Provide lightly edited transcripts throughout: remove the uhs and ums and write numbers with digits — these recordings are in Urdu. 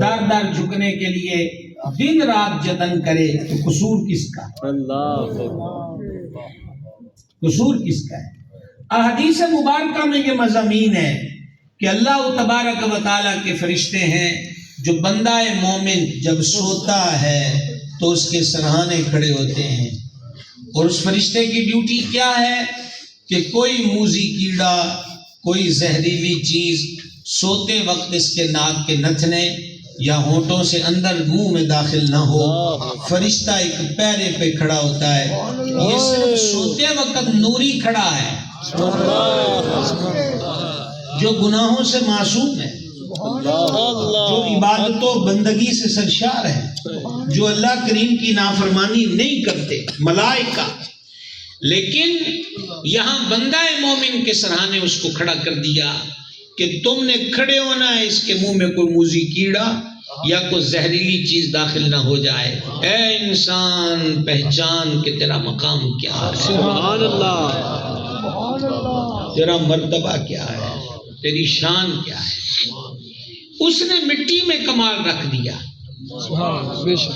در در جھکنے کے لیے دن رات جتن کرے تو قصور کس کا؟ قصور کس کا ہے؟ احادیث مبارکہ میں یہ مضامین ہے کہ اللہ تبارک و تعالیٰ کے فرشتے ہیں جو بندہ مومن جب سوتا ہے تو اس کے سرہانے کھڑے ہوتے ہیں، اور اس فرشتے کی ڈیوٹی کیا ہے کہ کوئی موذی کیڑا، کوئی زہریلی چیز سوتے وقت اس کے ناک کے نتھنے یا ہونٹوں سے اندر منہ میں داخل نہ ہو۔ فرشتہ ایک پیرے پہ کھڑا ہوتا ہے، یہ صرف سوتے وقت نوری کھڑا ہے جو گناہوں سے معصوم ہے، جو عبادت و بندگی سے سرشار ہے، جو اللہ کریم کی نافرمانی نہیں کرتے، ملائکہ۔ لیکن یہاں بندہ مومن کے سرہانے اس کو کھڑا کر دیا کہ تم نے کھڑے ہونا ہے، اس کے منہ میں کوئی موذی کیڑا یا کوئی زہریلی چیز داخل نہ ہو جائے۔ اے انسان پہچان کہ تیرا مقام کیا ہے، سبحان اللہ، تیرا مرتبہ کیا ہے، تیری شان کیا ہے۔ اس نے مٹی میں کمال رکھ دیا،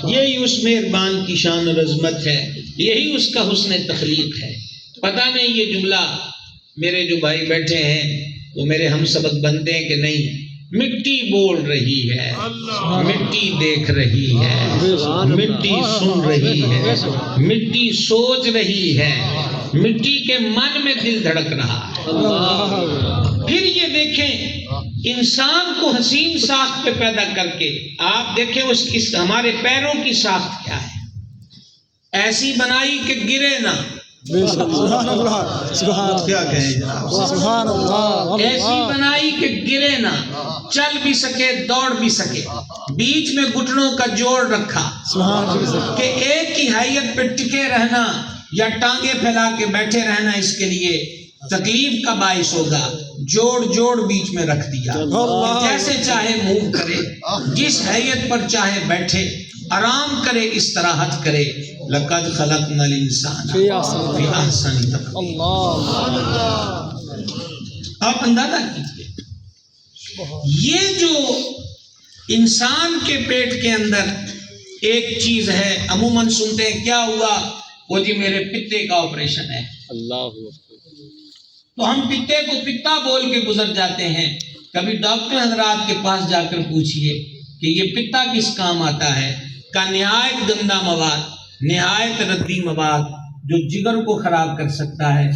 یہی اس مہربان کی شان اور عظمت ہے، یہی اس کا حسن تخلیق ہے۔ پتہ نہیں یہ جملہ میرے جو بھائی بیٹھے ہیں وہ میرے ہم سبق بنتے ہیں کہ نہیں، مٹی بول رہی ہے، مٹی دیکھ رہی ہے، مٹی سن رہی ہے، مٹی سوچ رہی ہے، مٹی کے من میں دل دھڑک رہا ہے۔ پھر یہ دیکھیں انسان کو حسین ساخت پہ پیدا کر کے، آپ دیکھیں اس ہمارے پیروں کی ساخت کیا ہے، ایسی بنائی کہ گرے نہ، کیا کہیں جناب، ایسی بنائی کہ گرے نہ، چل بھی سکے دوڑ بھی سکے، بیچ میں گھٹنوں کا جوڑ رکھا کہ ایک ہی حیت پہ ٹکے رہنا یا ٹانگیں پھیلا کے بیٹھے رہنا اس کے لیے تکلیف کا باعث ہوگا، جوڑ بیچ میں رکھ دیا، جیسے چاہے موو کرے، جس حیت پر چاہے بیٹھے، آرام کرے، استراحت کرے۔ لقد خلقنا الانسان فی احسن تقویم۔ آپ اندازہ کیجیے، یہ جو انسان کے پیٹ کے اندر ایک چیز ہے، عموماً سنتے ہیں کیا ہوا، وہ جی میرے پتے کا آپریشن ہے، تو ہم پتے کو پتا بول کے گزر جاتے ہیں۔ کبھی ڈاکٹر حضرات کے پاس جا کر پوچھئے کہ یہ پتا کس کام آتا ہے، کا نہایت گندا مواد، نہایت ردی مواد جو جگر کو خراب کر سکتا ہے،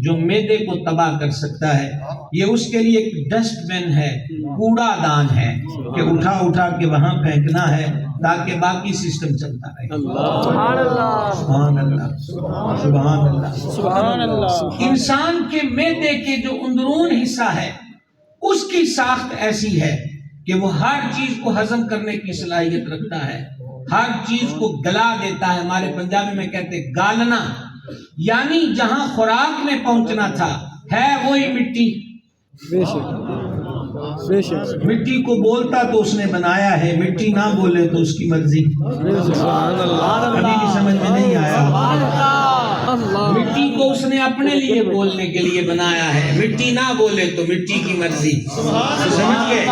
جو معدے کو تباہ کر سکتا ہے، یہ اس کے لیے ایک ڈسٹ بن ہے، کوڑا دان ہے کہ اٹھا کے وہاں پھینکنا ہے تاکہ باقی سسٹم چلتا رہے۔ سبحان اللہ، سبحان اللہ، سبحان اللہ، سبحان اللہ۔ انسان کے معدے کے جو اندرون حصہ ہے اس کی ساخت ایسی ہے کہ وہ ہر چیز کو ہضم کرنے کی صلاحیت رکھتا ہے، ہر چیز کو گلا دیتا ہے۔ ہمارے پنجابی میں کہتے ہیں گالنا، یعنی جہاں خوراک میں پہنچنا تھا ہے وہی مٹی۔ مٹی کو بولتا تو اس نے بنایا ہے، مٹی نہ بولے تو اس کی مرضی۔ ابھی بھی سمجھ میں نہیں آیا؟ مٹی کو اس نے اپنے لیے بولنے کے لیے بنایا ہے، مٹی نہ بولے تو مٹی کی مرضی، سمجھ گئے؟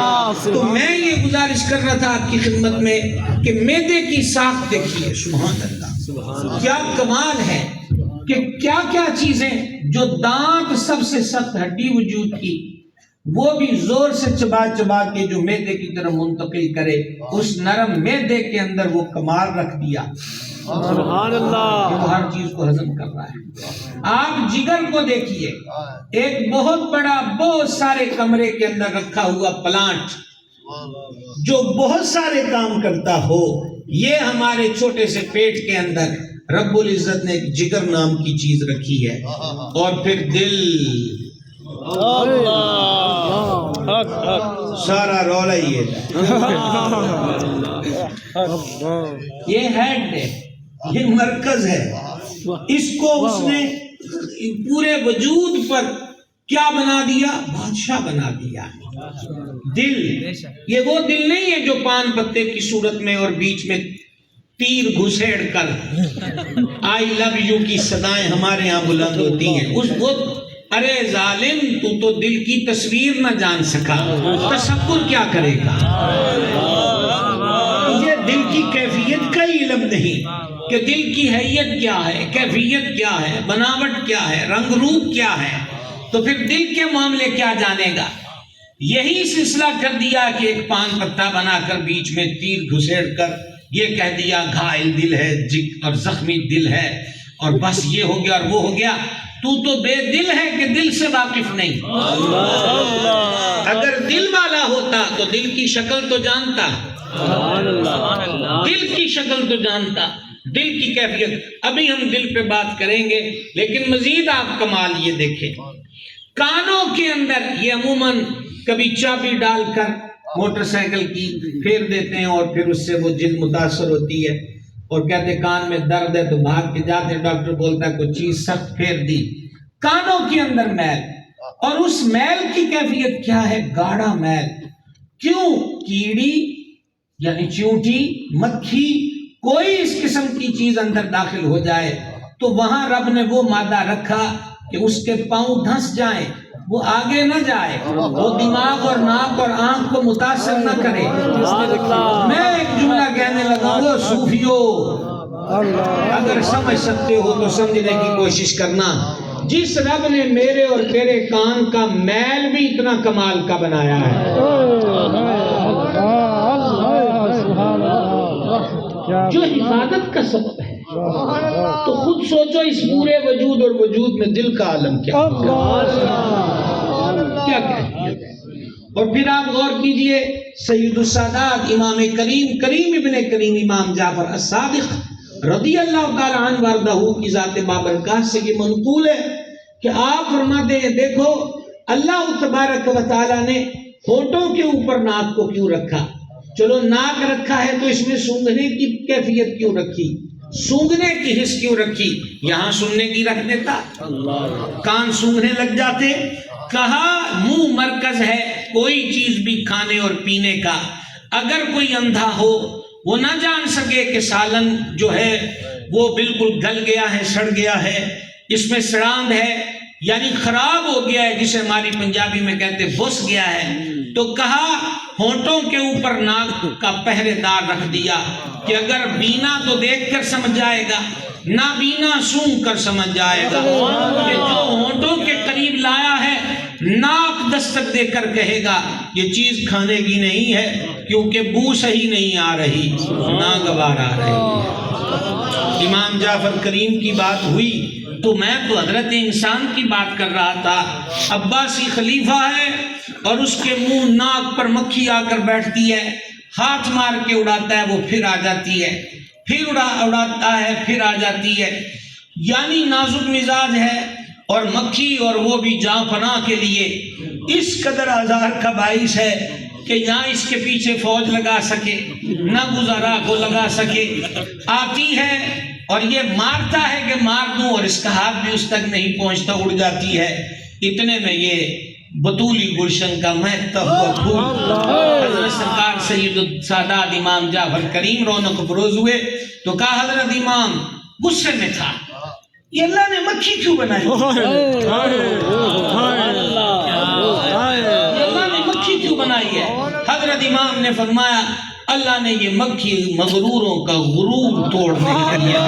تو میں یہ گزارش کر رہا تھا آپ کی خدمت میں کہ معدے کی ساخت دیکھیے، سبحان اللہ، کیا کمال ہے کہ کیا کیا چیزیں جو دانت سب سے سخت ہڈی وجود کی وہ بھی زور سے چبا کے جو معدے کی طرف منتقل کرے، اس نرم معدے کے اندر وہ کمال رکھ دیا، سبحان اللہ، وہ ہر چیز کو ہضم کر رہا ہے۔ آپ جگر کو دیکھیے، ایک بہت بڑا بہت سارے کمرے کے اندر رکھا ہوا پلانٹ جو بہت سارے کام کرتا ہو، یہ ہمارے چھوٹے سے پیٹ کے اندر رب العزت نے ایک جگر نام کی چیز رکھی ہے، اور پھر دل، سارا رولا ہی ہے، یہ ہیڈ ہے، یہ مرکز ہے، اس کو اس نے پورے وجود پر کیا بنا دیا؟ بادشاہ بنا دیا۔ دل، یہ وہ دل نہیں ہے جو پان پتے کی صورت میں اور بیچ میں تیر گھسیڑ کر آئی لو یو کی صدائیں ہمارے ہاں بلند ہوتی ہیں، اس وقت ارے ظالم تو دل کی تصویر نہ جان سکا، تصور کیا کرے گا؟ دل کی کیفیت کا ہی علم نہیں کہ دل کی حیت کیا ہے، کیفیت کیا ہے، بناوٹ کیا ہے، رنگ روپ کیا ہے، تو پھر دل کے معاملے کیا جانے گا؟ یہی سلسلہ کر دیا کہ ایک پان پتہ بنا کر بیچ میں تیر گھسیڑ کر یہ کہہ دیا گھائل دل ہے اور زخمی دل ہے، اور بس یہ ہو گیا اور وہ ہو گیا۔ تو بے دل ہے کہ دل سے واقف نہیں۔ اگر دل والا ہوتا تو دل کی شکل تو جانتا، دل کی شکل تو جانتا، دل کی کیفیت۔ ابھی ہم دل پہ بات کریں گے، لیکن مزید آپ کمال یہ دیکھیں، کانوں کے اندر یہ عموماً کبھی چابی ڈال کر موٹر سائیکل کی پھیر دیتے ہیں اور پھر اس سے وہ جلد متاثر ہوتی ہے اور کہتے کان میں درد ہے تو بھاگ کے جاتے ہیں، ڈاکٹر بولتا ہے کوئی چیز سخت پھیر دی۔ کانوں کے اندر میل، اور اس میل کی کیفیت کیا ہے؟ گاڑھا میل۔ کیوں؟ کیڑی یعنی چیونٹی، مکھی، کوئی اس قسم کی چیز اندر داخل ہو جائے تو وہاں رب نے وہ مادہ رکھا کہ اس کے پاؤں دھنس جائیں، وہ آگے نہ جائے، وہ دماغ اور ناک اور آنکھ کو متاثر نہ کرے۔ میں ایک جملہ کہنے لگا، وہ صوفیو اگر سمجھ سکتے ہو تو سمجھنے کی کوشش کرنا، جس رب نے میرے اور تیرے کان کا میل بھی اتنا کمال کا بنایا ہے، جو حفاظت کا سبب ہے، تو خود سوچو اس پورے وجود اور وجود میں دل کا عالم کیا ہے۔ اور پھر آپ غور کیجئے، سید السادات امام کریم ابن کریم امام جعفر الصادق رضی اللہ تعالی عنہ وارضہ کی ذات بابرکات سے یہ منقول ہے کہ آپ فرماتے ہیں دیکھو اللہ تبارک و تعالی نے ہونٹوں کے اوپر ناک کو کیوں رکھا؟ چلو ناک رکھا ہے تو اس میں سونگھنے کی کیفیت کیوں رکھی، سونگھنے کی حس کیوں رکھی؟ یہاں سننے کی رکھ دیتا، کان سونگھنے لگ جاتے۔ کہا منہ مرکز ہے کوئی چیز بھی کھانے اور پینے کا، اگر کوئی اندھا ہو وہ نہ جان سکے کہ سالن جو ہے وہ بالکل گل گیا ہے، سڑ گیا ہے، اس میں سڑاند ہے یعنی خراب ہو گیا ہے، جسے ہماری پنجابی میں کہتے بس گیا ہے، تو کہا ہونٹوں کے اوپر ناک کا پہرے دار رکھ دیا کہ اگر بینا تو دیکھ کر سمجھ جائے گا، نہ بینا سونگ کر سمجھ جائے گا، کہ جو ہونٹوں کے قریب لایا ہے ناک دستک دے کر کہے گا یہ چیز کھانے کی نہیں ہے، کیونکہ بو صحیح نہیں آ رہی، ناگوار آ رہی ہے۔ امام جعفر کریم کی بات ہوئی تو میں تو حضرت انسان کی بات کر رہا تھا، عباسی خلیفہ ہے اور اس کے منہ ناک پر مکھی آ کر بیٹھتی ہے، ہاتھ مار کے اڑاتا ہے، وہ پھر آ جاتی ہے، پھر اڑاتا ہے، پھر آ جاتی ہے، یعنی نازک مزاج ہے، اور مکھی اور وہ بھی جاں پناہ کے لیے اس قدر آزار کا باعث ہے کہ نہ اس کے پیچھے فوج لگا سکے، نہ گزارا کو لگا سکے، آتی ہے اور یہ مارتا ہے کہ مار دوں، اور اس کا ہاتھ بھی اس تک نہیں پہنچتا، اڑ جاتی ہے۔ اتنے میں یہ بطولی گلشن کا مہکتا ہوا پھول حضرت سرکار سید السادات امام جعفر کریم رونق فروز ہوئے تو کہا حضرت امام غصے میں تھا، یہ اللہ نے مکھی کیوں بنائی؟ اللہ نے مکھی کیوں بنائی ہے؟ حضرت امام نے فرمایا اللہ نے یہ مکھی مغروروں کا غرور توڑنے کے لیے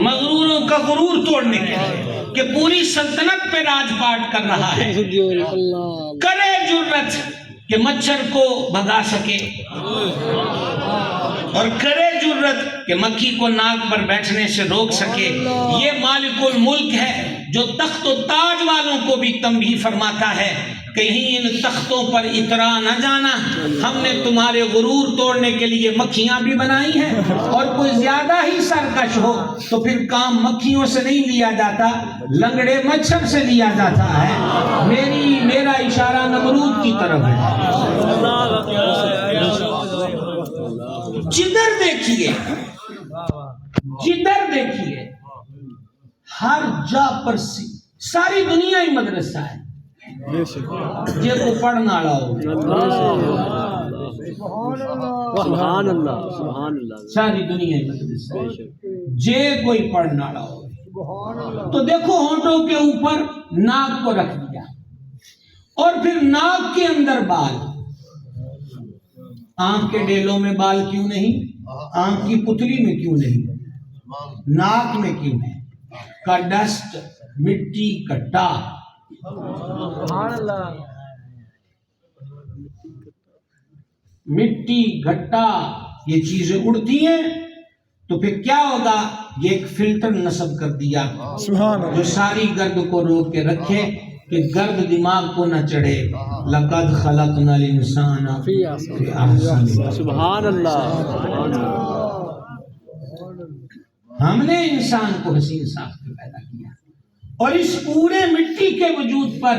مغروروں کا غرور توڑنے کے لیے، کہ پوری سلطنت پہ راج پاٹ کر رہا ہے، کرے جرت کہ مچھر کو بھگا سکے، اور کرے جرت کہ مکھی کو ناک پر بیٹھنے سے روک سکے۔ یہ مالک الملک ہے جو تخت و تاج والوں کو بھی تنبیہ فرماتا ہے، کہیں ان تختوں پر اترا نہ جانا، ہم نے تمہارے غرور توڑنے کے لیے مکھیاں بھی بنائی ہیں، اور کوئی زیادہ ہی سرکش ہو تو پھر کام مکھیوں سے نہیں لیا جاتا، لنگڑے مچھر سے لیا جاتا ہے۔ میرا اشارہ نمرود کی طرف ہے۔ جدھر دیکھیے ہر جا پر ساری دنیا ہی مدرسہ ہے، جے کو پڑھنا والا ہو، سبحان اللہ، ساری دنیا ہی مدرسہ ہے، جے کوئی پڑھنا والا ہو۔ تو دیکھو ہونٹوں کے اوپر ناک کو رکھ دیا، اور پھر ناک کے اندر بال، آنکھ کے ڈیلوں میں بال کیوں نہیں؟ آنکھ کی پتلی میں کیوں نہیں؟ ناک میں کیوں ہے؟ کا ڈسٹ، مٹی، کٹا، مٹی، گھٹا، یہ چیزیں اڑتی ہیں تو پھر کیا ہوگا؟ یہ ایک فلٹر نصب کر دیا جو ساری گرد کو روک کے رکھے کہ گرد دماغ کو نہ چڑھے۔ لَقَدْ خَلَقْنَا الْإِنسَانَ فِي أَحْسَنِ۔ سبحان اللہ، ہم نے انسان کو حسین ساخت کے پیدا کیا، اور اس پورے مٹی کے وجود پر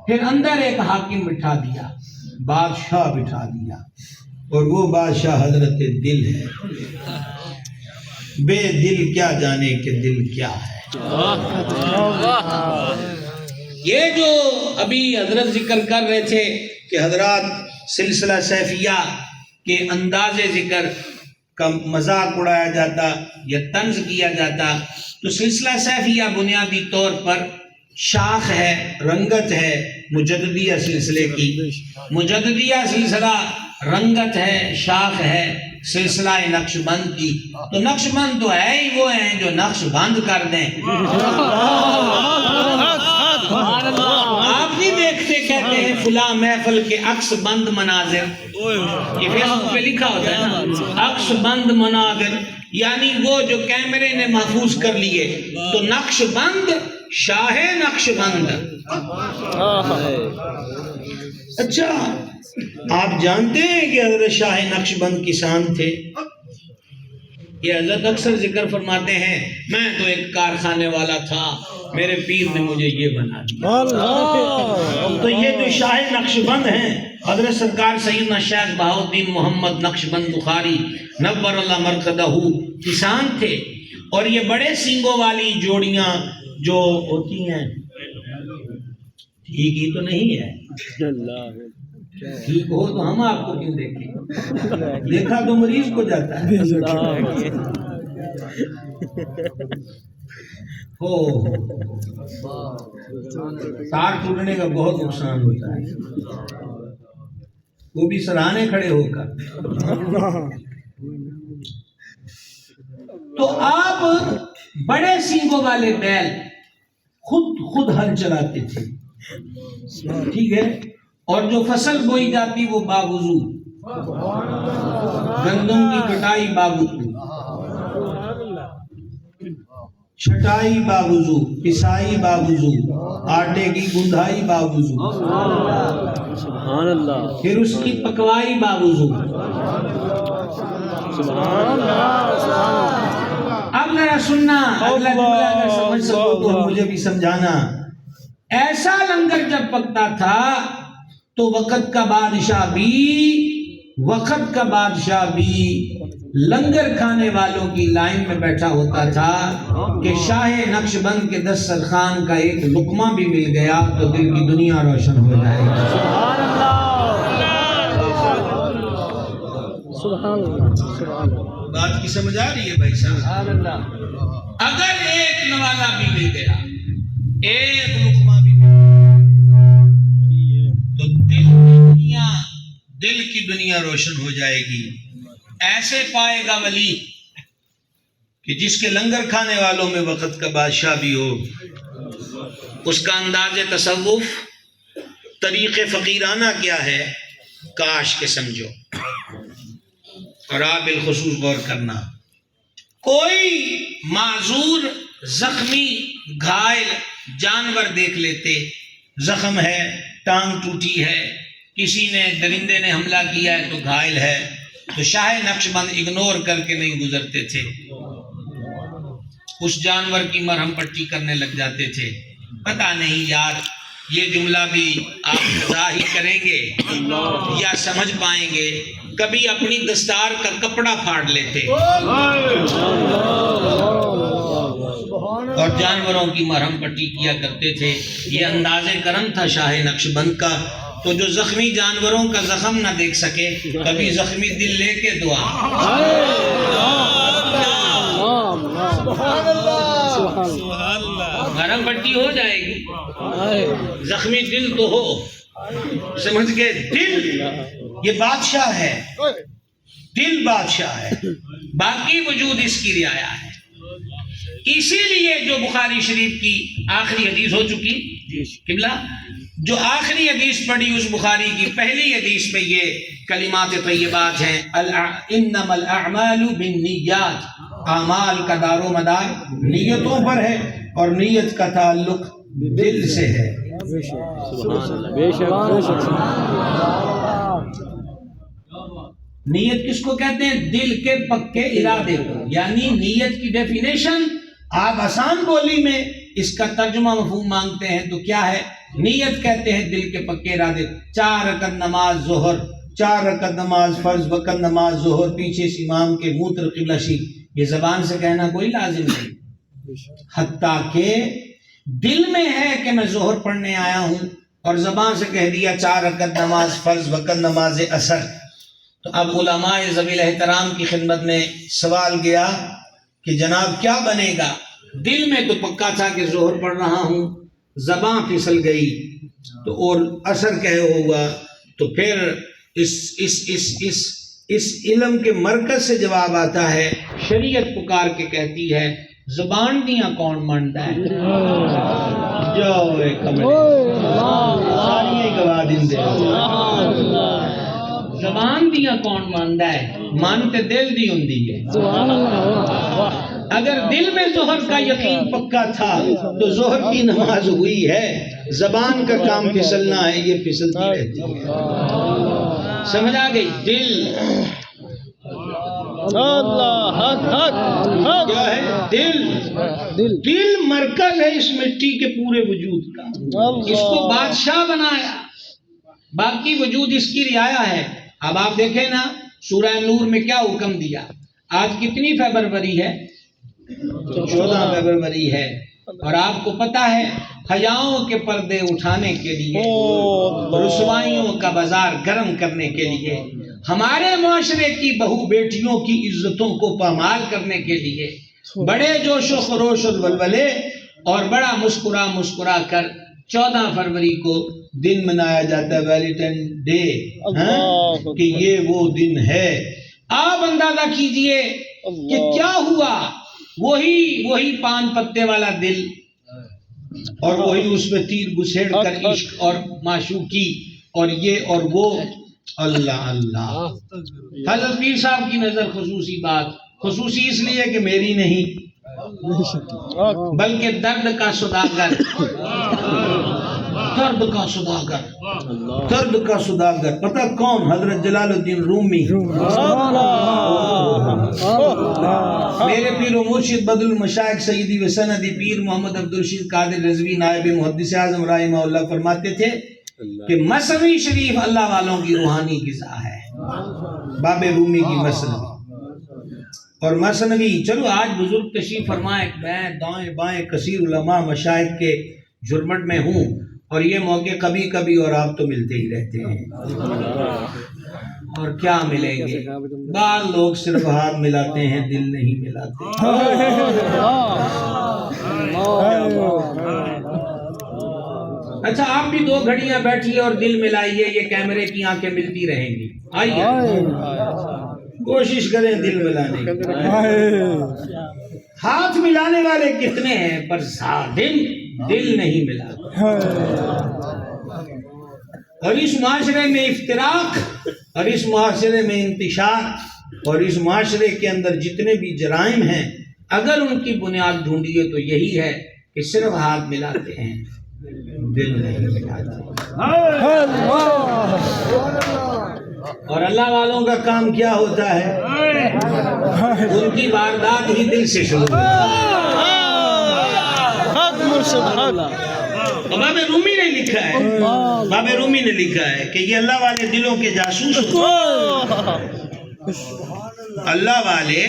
پھر اندر ایک حاکم بٹھا دیا، بادشاہ بٹھا دیا، اور وہ بادشاہ حضرت دل ہے۔ بے دل کیا جانے کہ دل کیا ہے۔ یہ جو ابھی حضرت ذکر کر رہے تھے کہ حضرات سلسلہ سیفیہ کے انداز ذکر کا مذاق اڑایا جاتا یا طنز کیا جاتا، تو سلسلہ سیفیہ بنیادی طور پر شاخ ہے، رنگت ہے مجددیہ سلسلے کی۔ مجددیہ سلسلہ رنگت ہے، شاخ ہے سلسلہ نقش بند کی۔ تو نقش بند تو ہے ہی وہ ہیں جو نقش بند کر دیں۔ آپ نہیں دیکھتے کہتے ہیں فلاں محفل کے عکس بند مناظر، یہ فیس بک پہ لکھا ہوتا ہے نا، عکس بند مناظر، یعنی وہ جو کیمرے نے محفوظ کر لیے۔ تو نقش بند شاہ نقش بند۔ اچھا، آپ جانتے ہیں کہ حضرت شاہ نقش بند کسان تھے؟ یہ حضرت اکثر ذکر فرماتے ہیں میں تو ایک کارخانے والا تھا، میرے پیر نے مجھے یہ بنا دیا۔ تو یہ جو شاہ نقش بند ہیں حضرت سرکار سیدنا شیخ بہاؤالدین محمد نقش بند بخاری نور اللہ مرقدہ کسان تھے، اور یہ بڑے سینگوں والی جوڑیاں جو ہوتی ہیں، ٹھیک ہی تو نہیں ہے، ٹھیک ہو تو ہم آپ کو کیوں دیکھیں؟ دیکھا تو مریض کو جاتا ہے۔ تار ٹوٹنے کا بہت نقصان ہوتا ہے، وہ بھی سراہنے کھڑے ہو کر۔ تو آپ بڑے سینگوں والے بیل خود ہل چلاتے تھے، ٹھیک ہے، اور جو فصل بوئی جاتی وہ باوضو، گندم کی کٹائی باوضو، چھٹائی باوضو، پسائی باوضو، آٹے کی گندھائی باوضو، سبحان اللہ، پھر اس کی پکوائی باوضو۔ اب ذرا سننا، اگلا جملہ اگر سمجھ سکو تو مجھے بھی سمجھانا۔ ایسا لنگر جب پکتا تھا تو وقت کا بادشاہ بھی لنگر کھانے والوں کی لائن میں بیٹھا ہوتا تھا کہ شاہ نقش بند کے دسترخوان کا ایک لقمہ بھی مل گیا تو دل کی دنیا روشن ہو جائے گی۔ سبحان اللہ، بات کی سمجھ آ رہی ہے بھائی صاحب؟ اگر ایک نوالہ بھی مل گیا، ایک لقمہ بھی مل گیا تو دل کی دنیا روشن ہو جائے گی۔ ایسے پائے گا ولی کہ جس کے لنگر کھانے والوں میں وقت کا بادشاہ بھی ہو، اس کا انداز تصوف، طریق فقیرانہ کیا ہے، کاش کے سمجھو۔ اور آپ بالخصوص غور کرنا، کوئی معذور، زخمی، گھائل جانور دیکھ لیتے، زخم ہے، ٹانگ ٹوٹی ہے، کسی نے درندے نے حملہ کیا ہے تو گھائل ہے، تو شاہ نقش بند اگنور کر کے نہیں گزرتے تھے، اس جانور کی مرہم پٹی کرنے لگ جاتے تھے۔ پتہ نہیں یار یہ جملہ بھی آپ قضا ہی کریں گے یا سمجھ پائیں گے، کبھی اپنی دستار کا کپڑا پھاڑ لیتے اور جانوروں کی مرہم پٹی کیا کرتے تھے۔ یہ انداز کرم تھا شاہ نقش بند کا۔ تو جو زخمی جانوروں کا زخم نہ دیکھ سکے، کبھی زخمی دل لے کے دعا، مرہم پٹی ہو جائے گی، زخمی دل تو ہو، سمجھ کے دل یہ بادشاہ ہے، دل بادشاہ ہے، باقی وجود اس کی رعایا ہے۔ اسی لیے جو بخاری شریف کی آخری حدیث ہو چکی قبلہ، جو آخری حدیث پڑھی اس بخاری کی پہلی حدیث میں یہ کلمات طیبات ہیں، انما الاعمال بالنیات، اعمال کا دار و مدار نیتوں پر ہے اور نیت کا تعلق دل سے ہے۔ نیت کس کو کہتے ہیں؟ دل کے پکے ارادے کو، یعنی نیت کی ڈیفینیشن آپ آسان بولی میں اس کا ترجمہ مفہوم مانگتے ہیں تو کیا ہے؟ نیت کہتے ہیں دل کے پکے ارادے۔ 4 رکعت نماز ظہر، 4 رکعت نماز فرض وقت نماز ظہر پیچھے سے امام کے منہ طرف قبلہ شریف، یہ زبان سے کہنا کوئی لازم نہیں، حتیٰ کہ دل میں ہے کہ میں ظہر پڑھنے آیا ہوں اور زبان سے کہہ دیا 4 رکعت نماز فرض وقت نماز اثر، تو اب علماء ذوی احترام کی خدمت میں سوال گیا کہ جناب کیا بنے گا؟ دل میں تو پکا تھا کہ ظہر پڑھ رہا ہوں، زبان پھسل گئی تو اور اثر کہے ہوگا، تو پھر اس علم کے مرکز سے جواب آتا ہے، شریعت پکار کے کہتی ہے زبان دیاں کون مانتا ہے؟ جو ساری گواہ دن دے زبان دیاں کون مانتا ہے؟ مانتے دل دی ہوندی ہے۔ اگر دل میں ظہر کا یقین پکا تھا تو ظہر کی نماز ہوئی ہے، زبان کا کام پھسلنا ہے، یہ پھسلتی رہتی ہے۔ سمجھ آ گئی؟ دل کیا ہے؟ دل مرکز ہے اس مٹی کے پورے وجود کا، اس کو بادشاہ بنایا، باقی وجود اس کی رعایا ہے۔ اب آپ دیکھیں نا سورہ نور میں کیا حکم دیا؟ آج کتنی فیبروری ہے؟ 14 فیبروری ہے، اور آپ کو پتا ہے حیاؤں کے پردے اٹھانے کے لیے، رسوائیوں کا بازار گرم کرنے کے لیے، ہمارے معاشرے کی بہو بیٹیوں کی عزتوں کو پامال کرنے کے لیے بڑے جوش و خروش اور ولولے اور بڑا مسکرا کر 14 فروری کو دن منایا جاتا ہے، ویلنٹائن ڈے، کہ یہ وہ دن ہے۔ آپ اندازہ کیجئے کہ کیا ہوا، وہی پان پتے والا دل اور وہی اس میں تیر گھسیڑ کر عشق اور معشوقی اور یہ اور وہ، اللہ اللہ۔ حضرت پیر صاحب کی نظر خصوصی بات، خصوصی اس لیے کہ میری نہیں بلکہ درد کا سوداگر، درد کا سوداگر پتہ کون؟ حضرت جلال الدین رومی، میرے پیر و مرشد بدل المشائخ سیدی و سندی پیر محمد عبدالرشید قادر رضوی نائب محدث اعظم رحمہ اللہ فرماتے تھے کہ مثنوی شریف اللہ والوں کی روحانی غذا ہے۔ باب رومی کی مثنوی، اور مثنوی، چلو آج بزرگ تشریف فرمائے، میں دائیں بائیں کثیر علماء مشائخ کے جرمٹ میں ہوں، اور یہ موقع کبھی کبھی اور آپ تو ملتے ہی رہتے ہیں، اور کیا ملیں گے؟ بعض لوگ صرف ہاتھ ملاتے ہیں، دل نہیں ملاتے۔ اچھا آپ بھی 2 گھڑیاں بیٹھیے اور دل ملائیے، یہ کیمرے کی آنکھیں ملتی رہیں گی، آئیے کوشش کریں دل ملانے کی۔ ہاتھ ملانے والے کتنے ہیں پر ظالم دل نہیں ملاتے، اور اس معاشرے میں افتراق، اور اس معاشرے میں انتشار، اور اس معاشرے کے اندر جتنے بھی جرائم ہیں، اگر ان کی بنیاد ڈھونڈیے تو یہی ہے کہ صرف ہاتھ ملاتے ہیں، دل نہیں ملاتے۔ اور اللہ والوں کا کام کیا ہوتا ہے؟ ان کی واردات ہی دل سے شروع باب رومی نے لکھا ہے، باب رومی نے لکھا ہے کہ یہ اللہ والے دلوں کے جاسوس ہوتے ہیں، اللہ والے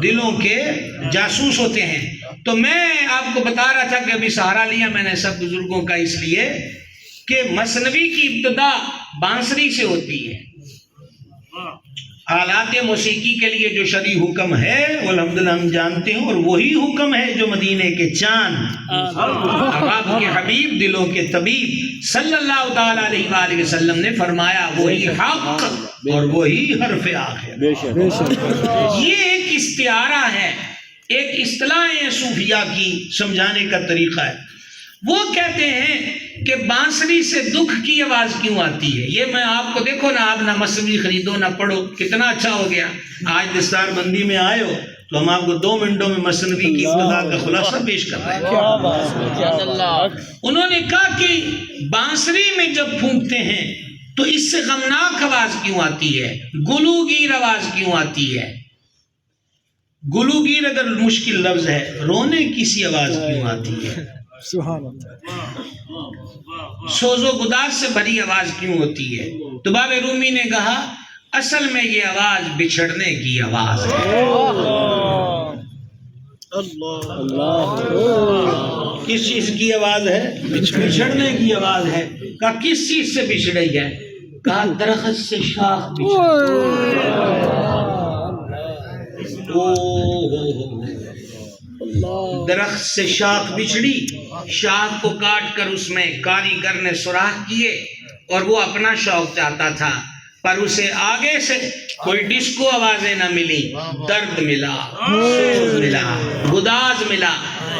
دلوں کے جاسوس ہوتے ہیں۔ تو میں آپ کو بتا رہا تھا کہ ابھی سہارا لیا میں نے سب بزرگوں کا اس لیے کہ مثنوی کی ابتدا بانسری سے ہوتی ہے، آلات موسیقی کے لیے جو شرعی حکم ہے وہ الحمدللہ ہم جانتے ہیں، اور وہی حکم ہے جو مدینے کے چاند اور آپ کے حبیب دلوں کے طبیب صلی اللہ تعالیٰ علیہ وآلہ وسلم نے فرمایا، وہی حق اور وہی حرف آخر۔ یہ ایک استعارہ ہے، ایک اصطلاح ہے صوفیہ کی، سمجھانے کا طریقہ ہے۔ وہ کہتے ہیں کہ بانسری سے دکھ کی آواز کیوں آتی ہے؟ یہ میں آپ کو، دیکھو نا، آپ نہ مصنوی خریدو نہ پڑھو، کتنا اچھا ہو گیا۔ آج دستار بندی میں آئے ہو تو ہم آپ کو 2 منٹوں میں مصنوی کی ابتدا کا خلاصہ پیش کر رہے ہیں۔ انہوں نے کہا کہ بانسری میں جب پھونکتے ہیں تو اس سے غمناک آواز کیوں آتی ہے، گلوگیر آواز کیوں آتی ہے؟ گلوگیر اگر مشکل لفظ ہے، رونے کی سی آواز کیوں آتی ہے؟ سوز و گداز سے بھری آواز کیوں ہوتی ہے؟ تو باب رومی نے کہا، اصل میں یہ آواز بچھڑنے کی آواز ہے۔ کس چیز کی آواز ہے؟ بچھڑنے کی آواز ہے۔ کہا کس چیز سے بچھڑی ہے؟ کہا درخت سے شاخ درخت سے شاخ بچھڑی، شاخ کو کاٹ کر اس میں کاریگر نے سوراخ کیے، اور وہ اپنا شوق چاہتا تھا، پر اسے آگے سے کوئی ڈسکو آوازیں نہ ملی، درد ملا، سوز ملا، گداز ملا۔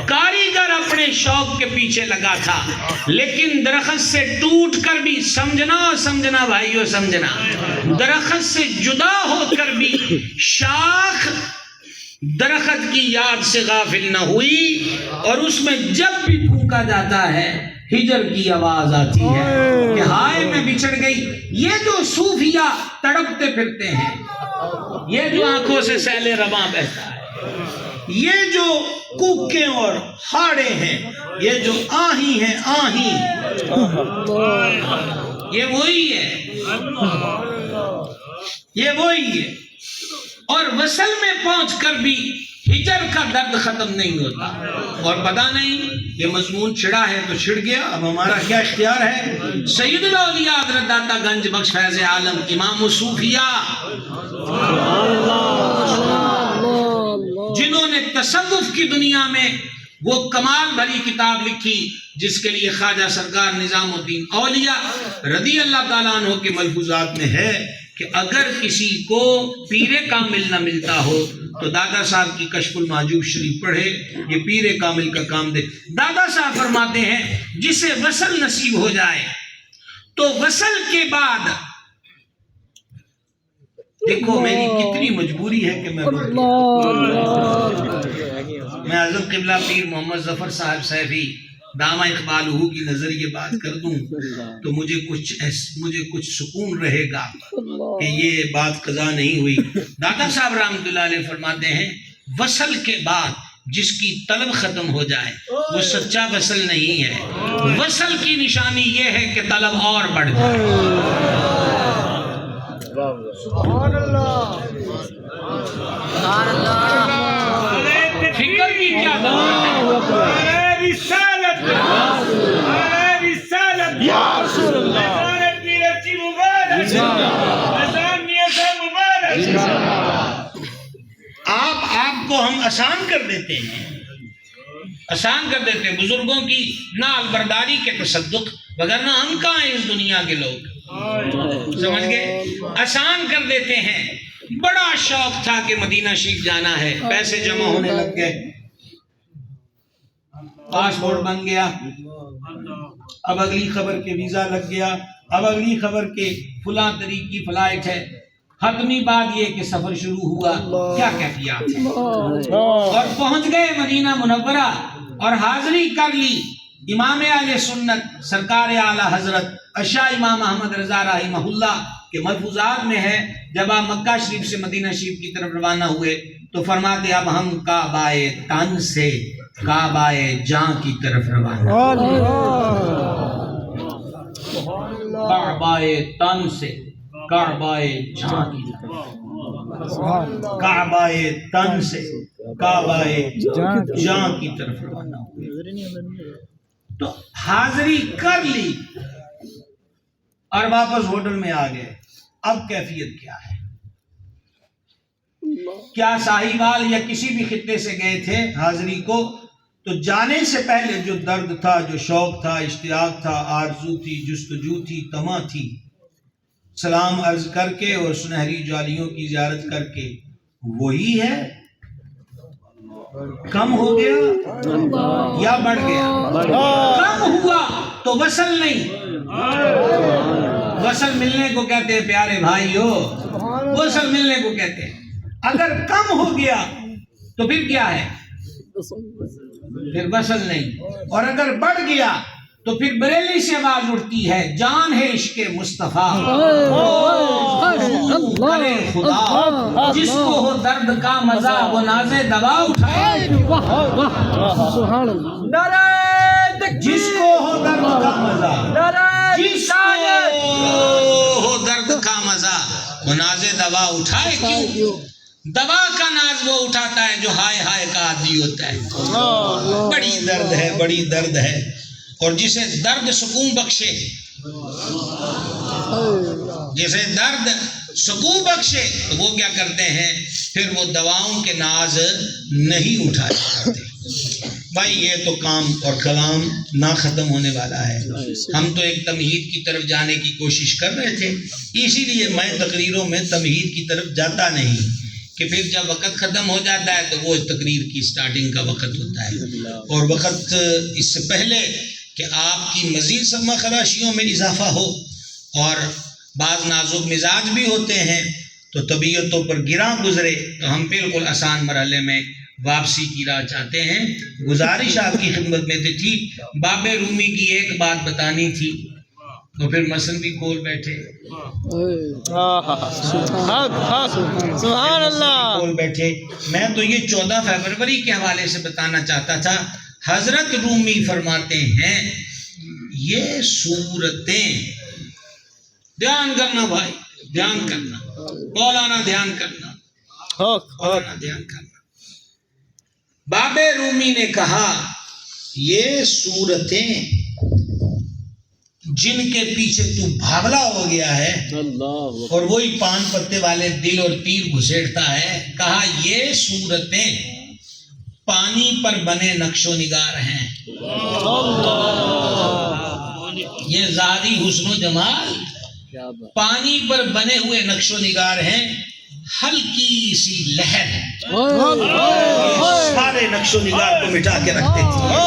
کاریگر اپنے شوق کے پیچھے لگا تھا، لیکن درخت سے ٹوٹ کر بھی، سمجھنا بھائیو سمجھنا، درخت سے جدا ہو کر بھی شاخ درخت کی یاد سے غافل نہ ہوئی، اور اس میں جب بھی پھونکا جاتا ہے ہجر کی آواز آتی ہے کہ ہائے میں بچھڑ گئی۔ یہ جو صوفیہ تڑپتے پھرتے ہیں، یہ جو آنکھوں سے سیل رواں بہتا ہے، یہ جو کوکیں اور ہاڑے ہیں، یہ جو آہیں ہیں آہیں، یہ وہی ہے، یہ وہی ہے۔ اور وصل میں پہنچ کر بھی ہجر کا درد ختم نہیں ہوتا، اور پتہ نہیں یہ مضمون چھڑا ہے تو چھڑ گیا، اب ہمارا کیا اختیار ہے؟ سید الاولیاء حضرت داتا گنج بخش فیض عالم امام صوفیہ، جنہوں نے تصوف کی دنیا میں وہ کمال بھری کتاب لکھی جس کے لیے خواجہ سرکار نظام الدین اولیاء رضی اللہ تعالیٰ عنہ کے ملفوظات میں ہے کہ اگر کسی کو پیر کامل نہ ملتا ہو تو دادا صاحب کی کشف المحجوب شریف پڑھے، یہ پیر کامل کا کام دے۔ دادا صاحب فرماتے ہیں جسے وصل نصیب ہو جائے تو وصل کے بعد، دیکھو میری کتنی مجبوری ہے کہ میں اعظم قبلہ پیر محمد ظفر صاحب سیفی دامہ اقبالہ کی نظر یہ بات کر دوں تو مجھے کچھ سکون رہے گا کہ یہ بات قضا نہیں ہوئی۔ دادا صاحب رحمۃ اللہ علیہ فرماتے ہیں وصل کے بعد جس کی طلب ختم ہو جائے وہ سچا وصل نہیں ہے۔ وصل کی نشانی یہ ہے کہ طلب اور بڑھ جائے۔ سبحان اللہ، سبحان اللہ، فکر کی کیا بات ہے؟ آپ کو ہم آسان کر دیتے ہیں، آسان کر دیتے ہیں بزرگوں کی نال برداری کے تصدق، وگرنہ ہم کہاں ہیں اس دنیا کے لوگ، سمجھ گئے؟ آسان کر دیتے ہیں۔ بڑا شوق تھا کہ مدینہ شریف جانا ہے، پیسے جمع ہونے لگ گئے، پاسپورٹ بن گیا، اب اگلی خبر کے ویزا لگ گیا، اب اگلی خبر کے فلاں طریق کی فلائٹ ہے، حتمی بات یہ کہ سفر شروع ہوا، کیا کیفیات ہے، اور پہنچ گئے مدینہ منورہ اور حاضری کر لی امام اہل سنت سرکار اعلیٰ حضرت اشاہ امام احمد رضا رحمہ اللہ کے ملفوظات میں ہے، جب آپ مکہ شریف سے مدینہ شریف کی طرف روانہ ہوئے تو فرماتے اب ہم کعبہ تن سے کعبہ جاں کی طرف روانہ، کعبہ تن سے کعبہ جاں کی طرف، کعبہ تن سے کعبہ جاں کی طرف روانہ ہوئے، تو حاضری کر لی اور واپس ہوٹل میں آ گئے۔ اب کیفیت کیا ہے؟ کیا ساہیوال یا کسی بھی خطے سے گئے تھے حاضری کو، تو جانے سے پہلے جو درد تھا، جو شوق تھا، اشتیاق تھا، آرزو تھی، جستجو تھی، طمع تھی، سلام عرض کر کے اور سنہری جالیوں کی زیارت کر کے، وہی ہے؟ کم ہو گیا یا بڑھ گیا؟ کم ہوا تو وصل نہیں، وصل ملنے کو کہتے ہیں پیارے بھائیو، وصل ملنے کو کہتے ہیں۔ اگر کم ہو گیا تو پھر کیا ہے؟ پھر وصل نہیں۔ اور اگر بڑھ گیا تو پھر بریلی سے آواز اٹھتی ہے، جان ہے عشق مصطفیٰ کرے خدا، جس کو ہو درد کا مزہ وہ ناز دوا اٹھائے، جس کو ہو درد کا مزہ، جس کو ہو درد کا مزہ وہ ناز دوا اٹھائے۔ کیوں؟ دوا کا ناز وہ اٹھاتا ہے جو ہائے ہائے کا عادی ہوتا ہے۔ بڑی درد ہے، بڑی درد ہے، اور جسے درد سکون بخشے، جسے درد سکون بخشے تو وہ کیا کرتے ہیں؟ پھر وہ دواؤں کے ناز نہیں اٹھائے جاتے۔ بھائی یہ تو کام اور کلام نہ ختم ہونے والا ہے۔ ہم تو ایک تمہید کی طرف جانے کی کوشش کر رہے تھے، اسی لیے میں تقریروں میں تمہید کی طرف جاتا نہیں، کہ پھر جب وقت ختم ہو جاتا ہے تو وہ تقریر کی سٹارٹنگ کا وقت ہوتا ہے، اور وقت اس سے پہلے کہ آپ کی مزید سرما خراشیوں میں اضافہ ہو، اور بعض نازک مزاج بھی ہوتے ہیں تو طبیعتوں پر گراں گزرے، تو ہم بالکل آسان مرحلے میں واپسی کی راہ چاہتے ہیں۔ گزارش آپ کی خدمت میں تھی، باب رومی کی ایک بات بتانی تھی، تو پھر مثلا بھی کھول بیٹھے، سبحان اللہ، کھول بیٹھے۔ میں تو یہ 14 فروری کے حوالے سے بتانا چاہتا تھا۔ حضرت رومی فرماتے ہیں یہ صورتیں، دھیان کرنا بھائی، دھیان کرنا، مولانا دھیان کرنا، مولانا دھیان کرنا۔ باب رومی نے کہا یہ صورتیں جن کے پیچھے تو بھاگلا ہو گیا ہے اور وہی پان پتے والے دل اور تیر گھسیٹتا ہے، کہا یہ صورتیں پانی پر بنے نقش و نگار ہیں، یہ ظاہری حسن و جمال پانی پر بنے ہوئے نقش و نگار ہیں، ہلکی سی لہر سارے نقش و نگار کو مٹا کے رکھ دیتی ہے۔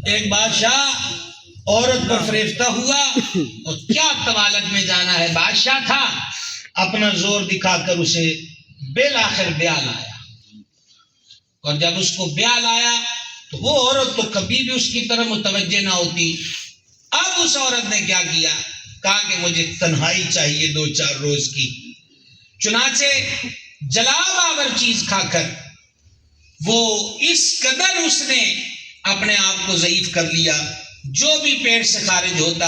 ایک بادشاہ عورت پر فریفتہ ہوا، اور کیا طوالت میں جانا ہے، بادشاہ تھا، اپنا زور دکھا کر اسے بالآخر بیال آیا، اور جب اس کو بیال آیا تو وہ عورت تو کبھی بھی اس کی طرف متوجہ نہ ہوتی۔ اب اس عورت نے کیا کیا، کہا کہ مجھے تنہائی چاہیے 2-4 روز کی، چنانچہ جلاب آور چیز کھا کر وہ اس قدر اس نے اپنے آپ کو ضعیف کر لیا، جو بھی پیٹ سے خارج ہوتا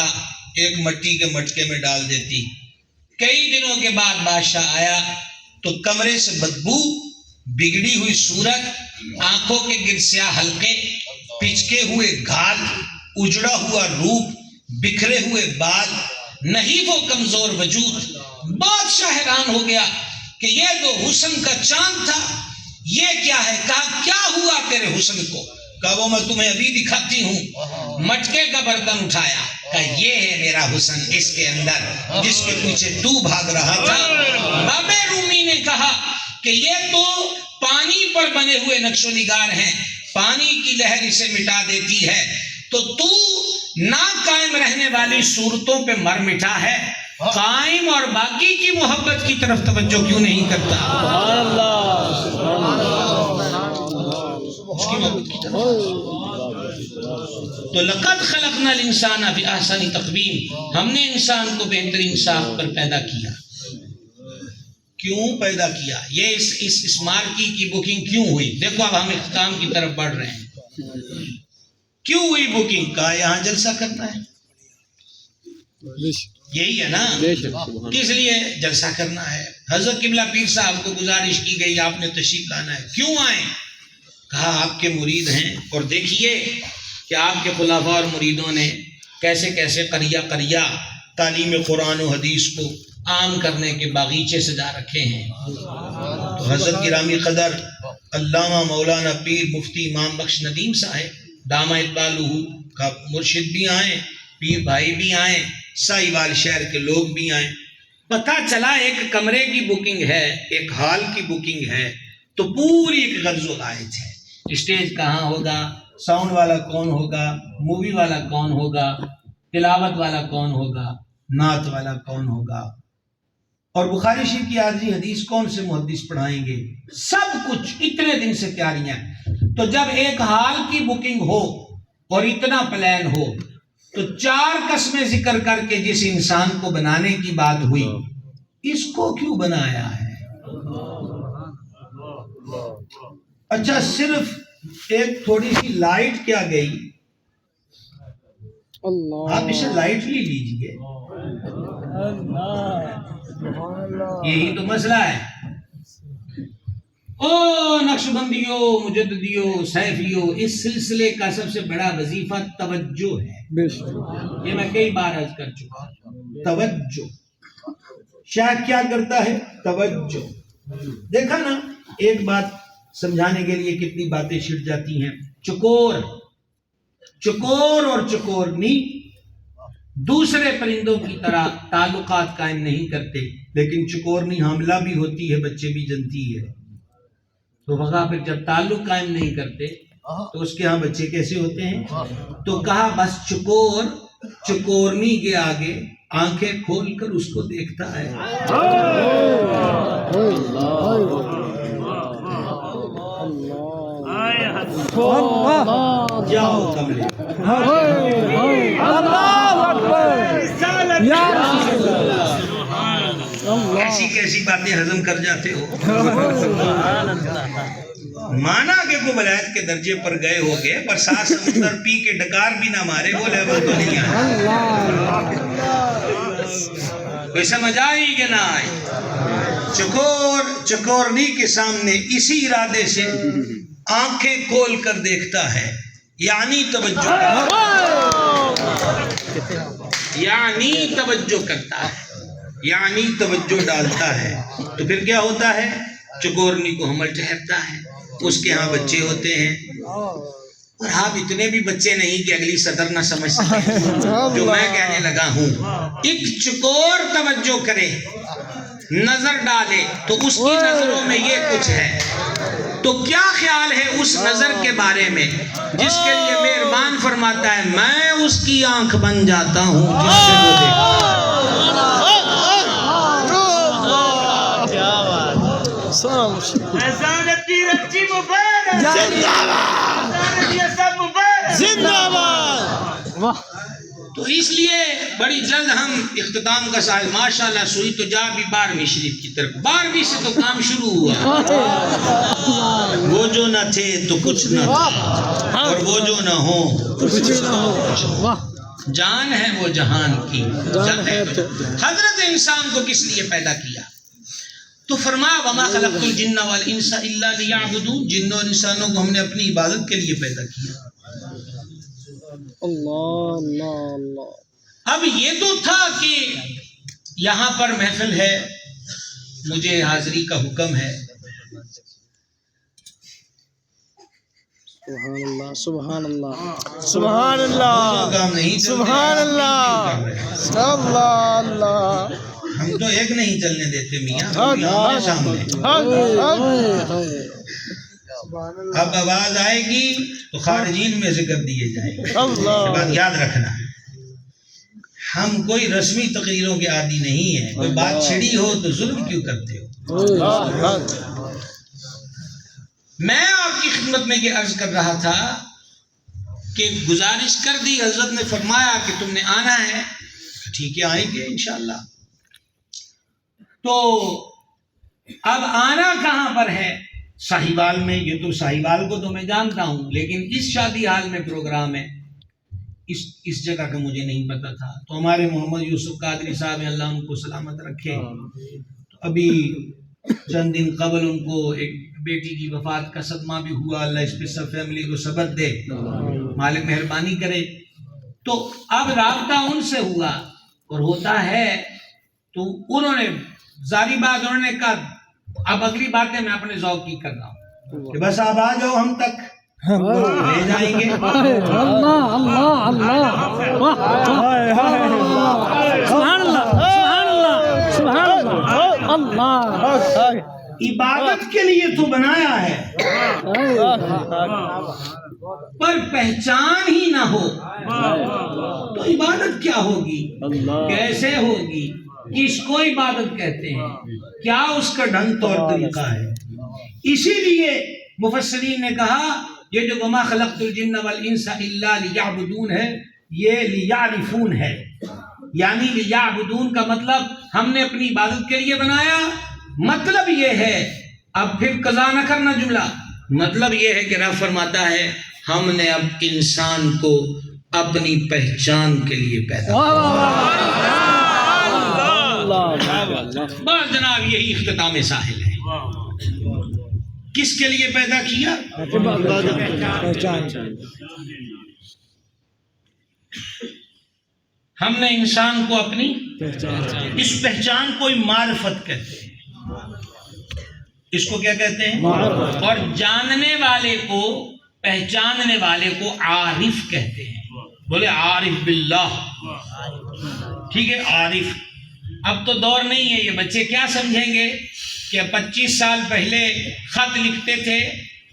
ایک مٹی کے مٹکے میں ڈال دیتی۔ کئی دنوں کے بعد بادشاہ آیا تو کمرے سے بدبو، بگڑی ہوئی صورت، آنکھوں کے گر سیاہ حلقے، پچکے ہوئے گھال، اجڑا ہوا روپ، بکھرے ہوئے بال، نحیف و کمزور وجود۔ بادشاہ حیران ہو گیا کہ یہ تو حسن کا چاند تھا، یہ کیا ہے؟ کہا کیا ہوا تیرے حسن کو؟ کہا وہ میں تمہیں ابھی دکھاتی ہوں۔ مٹکے کا برتن اٹھایا، کہا یہ ہے میرا حسن اس کے اندر جس کے پیچھے تو بھاگ رہا تھا۔ باب رومی نے کہا کہ یہ تو پانی پر بنے ہوئے نقش و نگار ہیں، پانی کی لہر اسے مٹا دیتی ہے، تو نا قائم رہنے والی صورتوں پہ مر مٹا ہے، قائم اور باقی کی محبت کی طرف توجہ کیوں نہیں کرتا؟ سبحان اللہ، سبحان اللہ، تو لقد خلقنا الانسان فی احسن تقویم، ہم نے انسان کو بہترین ساخت پر پیدا کیا۔ کیوں پیدا کیا؟ یہ اس مارکی کی بکنگ کیوں ہوئی؟ دیکھو اب ہم اختتام کی طرف بڑھ رہے ہیں۔ کیوں ہوئی بکنگ؟ کہا یہاں جلسہ کرنا ہے، یہی ہے نا، کس لیے جلسہ کرنا ہے؟ حضرت قبلہ پیر صاحب کو گزارش کی گئی آپ نے تشریف لانا ہے، کیوں آئیں؟ کہا آپ کے مرید ہیں، اور دیکھیے کہ کہ آپ کے خلفاء اور مریدوں نے کیسے کیسے قریہ قریہ تعلیم قرآن و حدیث کو عام کرنے کے باغیچے سجا رکھے ہیں۔ تو حضرت گرامی قدر علامہ مولانا پیر مفتی امام بخش ندیم صاحب دامہ اقبالہ کا مرشد بھی آئیں، پیر بھائی بھی آئیں، ساہیوال شہر کے لوگ بھی آئیں۔ پتہ چلا ایک کمرے کی بکنگ ہے، ایک ہال کی بکنگ ہے، تو پوری ایک غرض و غایت ہے۔ اسٹیج کہاں ہوگا، ساؤنڈ والا کون ہوگا، مووی والا کون ہوگا، تلاوت والا کون ہوگا، نعت والا کون ہوگا، اور بخاری شریف کی عارضی حدیث کون سے محدث پڑھائیں گے، سب کچھ اتنے دن سے تیاریاں۔ تو جب ایک ہال کی بکنگ ہو اور اتنا پلان ہو تو 4 قسمیں ذکر کر کے جس انسان کو بنانے کی بات ہوئی، اس کو کیوں بنایا ہے؟ اچھا صرف ایک تھوڑی سی لائٹ کیا گئی، آپ اسے لائٹلی لیجئے، یہی تو مسئلہ ہے۔ او نقشبندیوں، مجددیوں، سیفیوں، اس سلسلے کا سب سے بڑا وظیفہ توجہ ہے۔ یہ میں کئی بار عرض کر چکا ہوں، توجہ۔ شاہ کیا کرتا ہے؟ توجہ۔ دیکھا نا، ایک بات سمجھانے کے لیے کتنی باتیں چھٹ جاتی ہیں۔ چکور اور چکورنی دوسرے پرندوں کی طرح تعلقات قائم نہیں کرتے، لیکن چکورنی حاملہ بھی ہوتی ہے، بچے بھی جنتی ہے۔ تو وہاں پھر جب تعلق قائم نہیں کرتے تو اس کے ہاں بچے کیسے ہوتے ہیں؟ تو کہا بس چکور چکورنی کے آگے آنکھیں کھول کر اس کو دیکھتا ہے۔ جاؤ کمرے، کیسی باتیں ہضم کر جاتے ہو۔ مانا کہ کو ولایت کے درجے پر گئے ہو گے، پر 7 سمندر پی کے ڈکار بھی نہ مارے، وہ لیول تو نہیں آیا۔ کوئی سمجھ آئی کہ نہ آئی؟ چکورنی کے سامنے اسی ارادے سے آنکھیں کھول کر دیکھتا ہے، یعنی توجہ کرتا ہے، یعنی توجہ ڈالتا ہے۔ تو پھر کیا ہوتا ہے؟ چکورنی کو حمل ٹھہرتا ہے، اس کے ہاں بچے ہوتے ہیں، اور آپ اتنے بھی بچے نہیں کہ اگلی سطر نہ سمجھ سکیں جو میں کہنے لگا ہوں۔ ایک چکور توجہ کرے، نظر ڈالے، تو اس کی نظروں میں یہ کچھ ہے، تو کیا خیال ہے اس نظر کے بارے میں جس کے لیے مہربان فرماتا ہے میں اس کی آنکھ بن جاتا ہوں جس سے وہ دیکھتا ہے۔ تو اس لیے بڑی جلد ہم اختتام کا سال ماشاءاللہ سوئی تو جا بھی 12ویں شریف کی طرف، 12ویں سے تو کام شروع ہوا۔ وہ جو نہ تھے تو کچھ نہ تھا، اور وہ جو نہ ہو جان ہے وہ جہان کی جان ہے۔ حضرت انسان کو کس لیے پیدا کیا؟ تو فرمایا وما خلقت الجن والانس الا لیعبدون، جنوں اور انسانوں کو ہم نے اپنی عبادت کے لیے پیدا کیا۔ اللہ۔ اب یہ تو تھا کہ یہاں پر محفل ہے، مجھے حاضری کا حکم ہے۔ سبحان اللہ سبحان اللہ سبحان اللہ سبحان اللہ۔ ہم تو ایک نہیں چلنے دیتے میاں سامنے۔ اب آواز آئے گی تو خارجین میں سے کر دیے جائیں گے۔ بات یاد رکھنا، ہم کوئی رسمی تقریروں کے عادی نہیں ہیں، کوئی بات چھڑی ہو تو ظلم کیوں کرتے ہو؟ میں آپ کی خدمت میں یہ عرض کر رہا تھا کہ گزارش کر دی، حضرت نے فرمایا کہ تم نے آنا ہے، ٹھیک ہے آئیں گے انشاءاللہ۔ تو اب آنا کہاں پر ہے؟ ساہیوال میں۔ یہ تو ساہیوال کو تو میں جانتا ہوں، لیکن اس شادی حال میں پروگرام ہے، اس جگہ کا مجھے نہیں پتا تھا۔ تو ہمارے محمد یوسف قادری صاحب ہیں، اللہ ان کو سلامت رکھے، تو ابھی چند دن قبل ان کو ایک بیٹی کی وفات کا صدمہ بھی ہوا، اللہ اس پہ سب فیملی کو صبر دے، مالک مہربانی کرے۔ تو اب رابطہ ان سے ہوا اور ہوتا ہے، تو انہوں نے ظاہری بات انہوں نے کہا اب اگلی باتیں میں اپنے ذوق کی کر رہا ہوں کہ بس آپ آ جاؤ ہم تک لے جائیں گے۔ اللہ اللہ اللہ سبحان اللہ سبحان اللہ سبحان اللہ اللہ، عبادت کے لیے تو بنایا ہے، پر پہچان ہی نہ ہو تو عبادت کیا ہوگی، کیسے ہوگی، کس کو عبادت کہتے ہیں، کیا اس کا ڈھنگ طور طریقہ ہے۔ اسی لیے مفسرین نے کہا یہ جو وما خلقت الجن والانس الا لیعبدون ہے، یہ لیعرفون ہے، یعنی لیعبدون کا مطلب ہم نے اپنی عبادت کے لیے بنایا، مطلب یہ ہے، اب پھر قضا نہ کرنا جملہ، مطلب یہ ہے کہ رب فرماتا ہے ہم نے اب انسان کو اپنی پہچان کے لیے پیدا کیا۔ بس جناب یہی اختتام ساحل ہے۔ کس کے لیے پیدا کیا؟ ہم نے انسان کو اپنی اس پہچان کو معرفت کہتے ہیں، اس کو کیا کہتے ہیں؟ اور جاننے والے کو، پہچاننے والے کو عارف کہتے ہیں۔ بولے عارف باللہ، ٹھیک ہے، عارف۔ اب تو دور نہیں ہے، یہ بچے کیا سمجھیں گے کہ 25 سال پہلے خط لکھتے تھے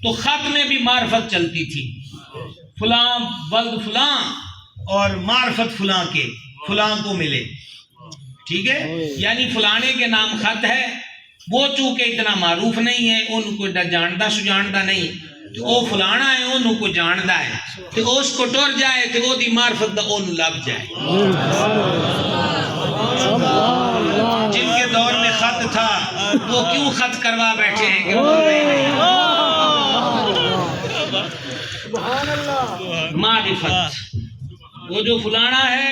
تو خط میں بھی معرفت چلتی تھی، فلاں ولد فلاں اور معرفت فلاں کے، فلاں کو ملے، ٹھیک ہے، یعنی فلانے کے نام خط ہے، وہ چونکہ اتنا معروف نہیں ہے، ان کو جاندا سجاندا نہیں، تو وہ فلانا ہے انہوں کو جاندا ہے، تو اس کو ٹر جائے تو وہ دی معرفت دا انہوں لگ جائے۔ جن کے دور میں خط تھا وہ کیوں خط کروا بیٹھے ہیں کہ معرفت، وہ جو فلانا ہے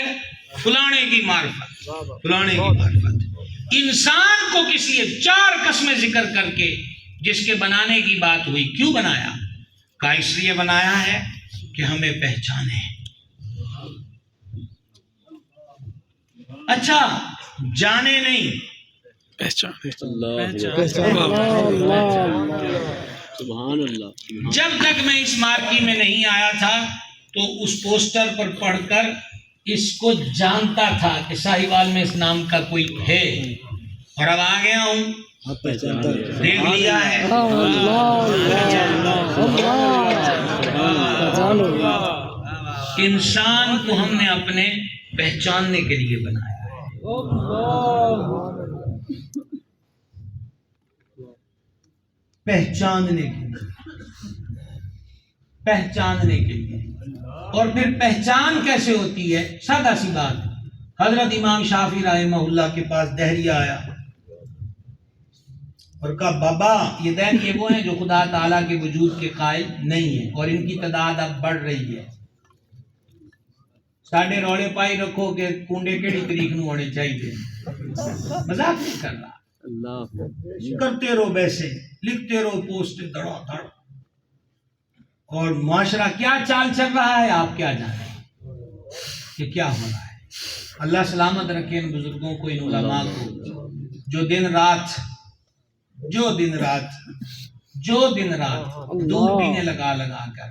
فلانے کی معرفت، فلانے کی معرفت۔ انسان کو کس لیے 4 قسمیں ذکر کر کے جس کے بنانے کی بات ہوئی، کیوں بنایا؟ کہا اس لیے بنایا ہے کہ ہمیں پہچانے۔ اچھا جانے نہیں، جب تک میں اس مارکی میں نہیں آیا تھا تو اس پوسٹر پر پڑھ کر اس کو جانتا تھا کہ ساہیوال میں اس نام کا کوئی ہے، اور اب آ گیا ہوں، دیکھ لیا ہے۔ انسان کو ہم نے اپنے پہچاننے کے لیے بنایا ہے، پہچاننے کے لیے، پہچاننے کے لیے۔ اور پھر پہچان کیسے ہوتی ہے؟ سادہ سی بات، حضرت امام شافعی رحمہ اللہ کے پاس دہریہ آیا اور کہا بابا یہ دہریے وہ ہیں جو خدا تعالیٰ کے وجود کے قائل نہیں ہیں اور ان کی تعداد اب بڑھ رہی ہے، ساڑھے روڑے پائی رکھو کہ کنڈے کیڑی تاریخ نو ہونے چاہیے، مذاق نہیں کر رہا، کرتے رہو ویسے، لکھتے رہو پوسٹ دڑا دڑ، اور معاشرہ کیا چال چل رہا ہے آپ کیا جانیں کہ کیا ہو رہا ہے۔ اللہ سلامت رکھے ان بزرگوں کو، ان علماء کو جو دن رات دودھ پینے لگا کر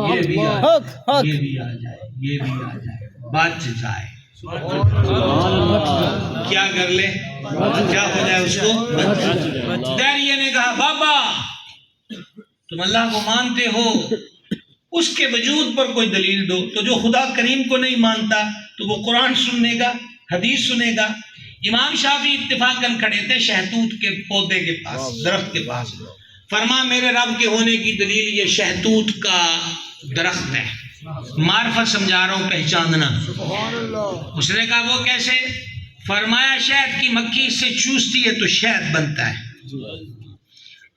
یہ بھی آ جائے بچ جائے، کیا کر لے، کیا ہو جائے اس کو۔ دہریے نے کہا بابا تم اللہ کو مانتے ہو، اس کے وجود پر کوئی دلیل دو، تو جو خدا کریم کو نہیں مانتا تو وہ قرآن سننے گا، حدیث سنے گا۔ امام شافعی اتفاقاً کھڑے تھے شہتوت کے پودے کے پاس، درخت کے پاس، فرما میرے رب کے ہونے کی دلیل یہ شہتوت کا درخت ہے، معرفت سمجھا رہا ہوں، پہچاننا۔ اس نے کہا وہ کیسے؟ فرمایا شہد کی مکھی اس سے چوستی ہے تو شہد بنتا ہے،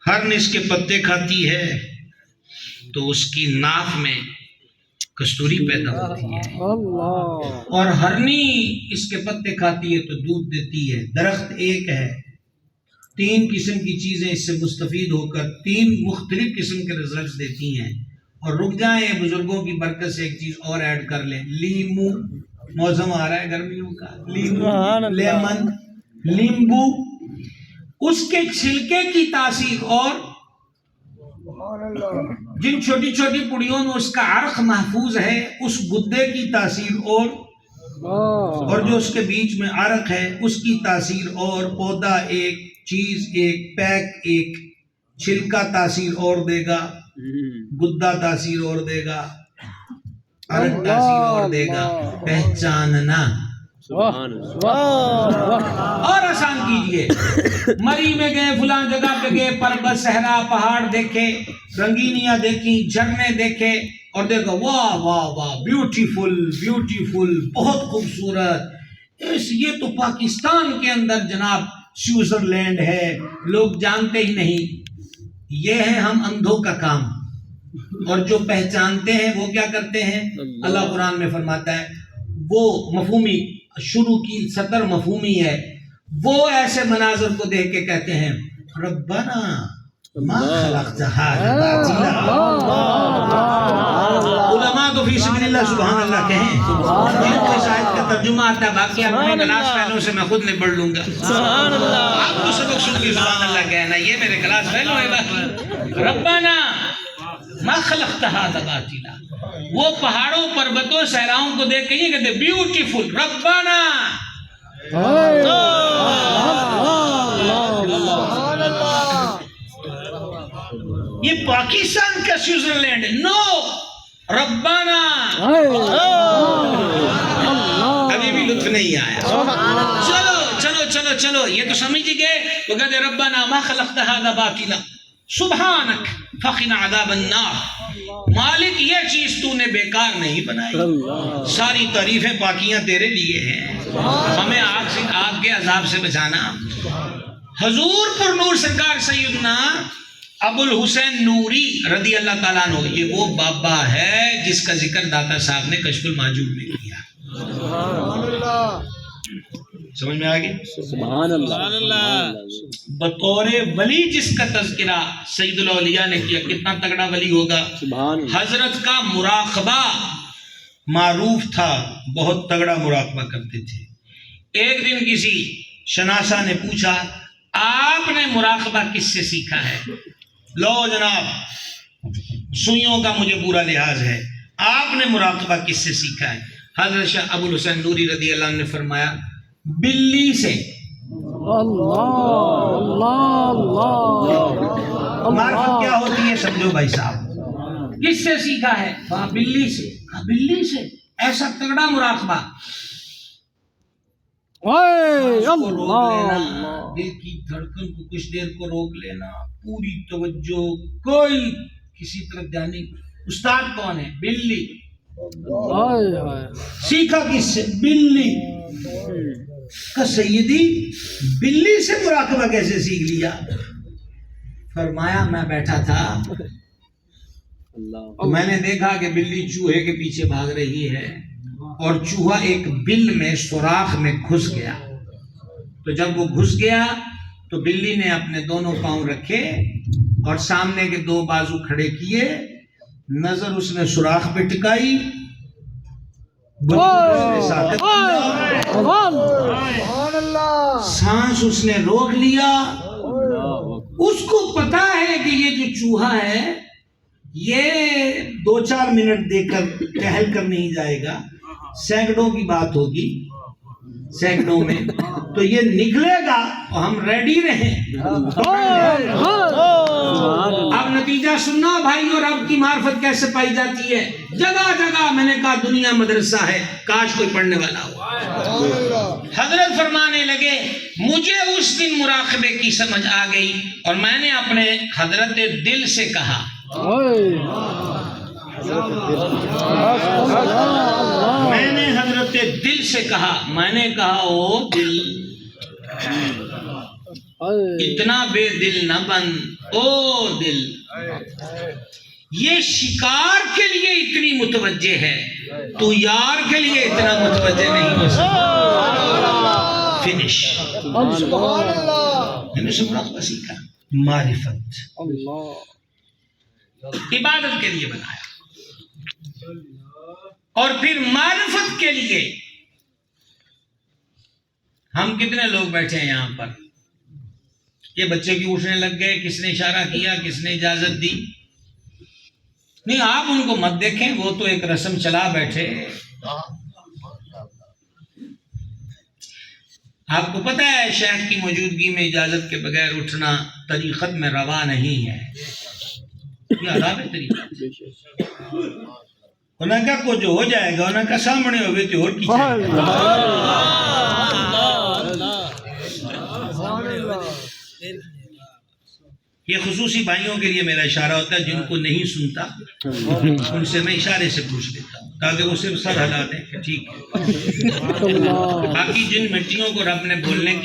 ہرن اس کے پتے کھاتی ہے تو اس کی ناف میں کستوری پیدا ہوتی ہے، اللہ اور ہرنی اس کے پتے کھاتی ہے تو دودھ دیتی ہے۔ درخت ایک ہے، 3 قسم کی چیزیں اس سے مستفید ہو کر 3 مختلف قسم کے رزلٹس دیتی ہیں۔ اور رک جائیں، بزرگوں کی برکت سے ایک چیز اور ایڈ کر لیں، لیمو، موسم آ رہا ہے گرمیوں کا، لیمو، لیمن، لیمبو، اس کے چھلکے کی تاثیر اور جن چھوٹی چھوٹی پڑیوں میں اس کا عرق محفوظ ہے اس گدے کی تاثیر اور جو اس کے بیچ میں عرق ہے اس کی تاثیر اور پودا ایک، چیز ایک، پیک ایک، چھلکا تاثیر اور دے گا، گدا تاثیر اور دے گا، عرق تاثیر اور دے گا۔ پہچاننا اور آسان کیجئے، مری میں گئے، فلاں جگہ پہ گئے، پربت، صحرا، پہاڑ دیکھے، رنگینیاں دیکھی، جھرنے دیکھے، اور دیکھو واہ واہ واہ، بیوٹیفل بیوٹیفل، بہت خوبصورت۔ یہ تو پاکستان کے اندر جناب سوئٹزرلینڈ ہے، لوگ جانتے ہی نہیں۔ یہ ہے ہم اندھوں کا کام، اور جو پہچانتے ہیں وہ کیا کرتے ہیں؟ اللہ قرآن میں فرماتا ہے، وہ مفہومی شروع کی سطر مفہومی ہے، وہ ایسے مناظر کو دیکھ کے کہتے ہیں ربنا ما خلقت هذا باطلا۔ علماء تو فی سبیل اللہ سبحان اللہ کہیں، جن کو اس آیت کا ترجمہ آتا ہے، باقی اپنے کلاس فیلوں سے میں خود نبڑ لوں گا۔ آپ تو سبق سن کے سبحان اللہ کہنا، یہ میرے کلاس فیلوں ہے۔ باقی ربنا ما خلقت هذا باطلا، وہ پہاڑوں، پربتوں، صحراؤں کو دیکھ کے یہ کہتے بیوٹیفل، ربنا یہ پاکستان کا سوئٹزرلینڈ ہے، نو، ربنا۔ ابھی بھی لطف نہیں آیا، چلو چلو چلو چلو، یہ تو سمجھ گئے۔ وہ کہتے ربنا ما خلقت هذا باطلا سبحانک فقنا عذاب النار، مالک یہ چیز تو نے بیکار نہیں بنائی، ساری تعریفیں پاکیاں تیرے لیے ہیں، ہمیں آگ کے عذاب سے بچانا۔ حضور پر نور سرکار سیدنا ابو الحسین نوری رضی اللہ تعالیٰ عنہ، یہ وہ بابا ہے جس کا ذکر داتا صاحب نے کشف المحجوب میں کیا۔ سمجھ میں آگئی؟ سبحان اللہ۔ بطور ولی جس کا تذکرہ سید الاولیاء نے کیا، کتنا تگڑا ولی ہوگا۔ حضرت کا مراقبہ معروف تھا، بہت تگڑا مراقبہ کرتے تھے۔ ایک دن کسی شناسہ نے پوچھا آپ نے مراقبہ کس سے سیکھا ہے؟ لو جناب، سوئیوں کا مجھے پورا لحاظ ہے، آپ نے مراقبہ کس سے سیکھا ہے؟ حضرت شاہ ابو الحسین نوری رضی اللہ عنہ نے فرمایا بلی سے۔ معرفت کیا ہوتی ہے سمجھو بھائی صاحب، کس سے سیکھا ہے؟ بلی سے۔ بلی سے؟ ایسا تگڑا مراقبہ، دل کی دھڑکن کو کچھ دیر کو روک لینا، پوری توجہ، کوئی کسی طرف جانے۔ استاد کون ہے؟ بلی۔ سیکھا کس سے؟ بلی۔ کہ سیدی بلی سے مراقبہ کیسے سیکھ لیا؟ فرمایا میں بیٹھا تھا تو میں نے دیکھا کہ بلی چوہے کے پیچھے بھاگ رہی ہے، اور چوہا ایک بل میں سوراخ میں گھس گیا، تو جب وہ گھس گیا تو بلی نے اپنے دونوں پاؤں رکھے اور سامنے کے 2 بازو کھڑے کیے، نظر اس نے سوراخ پہ ٹکائی، سانس اس نے روک لیا۔ اس کو پتا ہے کہ یہ جو چوہا ہے یہ 2-4 منٹ دے کر ٹہل کر نہیں جائے گا، سینکڑوں کی بات ہوگی، سینکڑوں میں تو یہ نکلے گا اور ہم ریڈی رہیں۔ اب نتیجہ سننا بھائی، اور اب کی معرفت کیسے پائی جاتی ہے؟ جگہ جگہ میں نے کہا دنیا مدرسہ ہے، کاش کوئی پڑھنے والا ہو۔ حضرت فرمانے لگے مجھے اس دن مراقبے کی سمجھ آ گئی، اور میں نے اپنے حضرت دل سے کہا، میں نے حضرت دل سے کہا، میں نے کہا او دل اتنا بے دل نہ بن، او دل یہ شکار کے لیے اتنی متوجہ ہے تو یار کے لیے اتنا متوجہ نہیں ہو سکتا. فنش. میں نے سبق سیکھا معرفت عبادت کے لیے بنایا اور پھر معرفت کے لیے. ہم کتنے لوگ بیٹھے ہیں یہاں پر؟ یہ بچے کی اٹھنے لگ گئے، کس نے اشارہ کیا، کس نے اجازت دی؟ نہیں، آپ ان کو مت دیکھیں، وہ تو ایک رسم چلا بیٹھے. آپ کو پتہ ہے شیخ کی موجودگی میں اجازت کے بغیر اٹھنا طریقت میں روا نہیں ہے. یہ آداب ہے طریقت. انہوں کا کو جو ہو جائے گا انہوں کا سامنے ہوئے تو اور کی چاہیے. یہ خصوصی بھائیوں کے لیے میرا اشارہ ہوتا ہے، جن کو نہیں سنتا ان سے میں اشارے سے پوچھ لیتا ہوں تاکہ وہ صرف سر ہلا دیں کہ ٹھیک ہے. باقی جن مٹیوں کو رب نے بولنے کی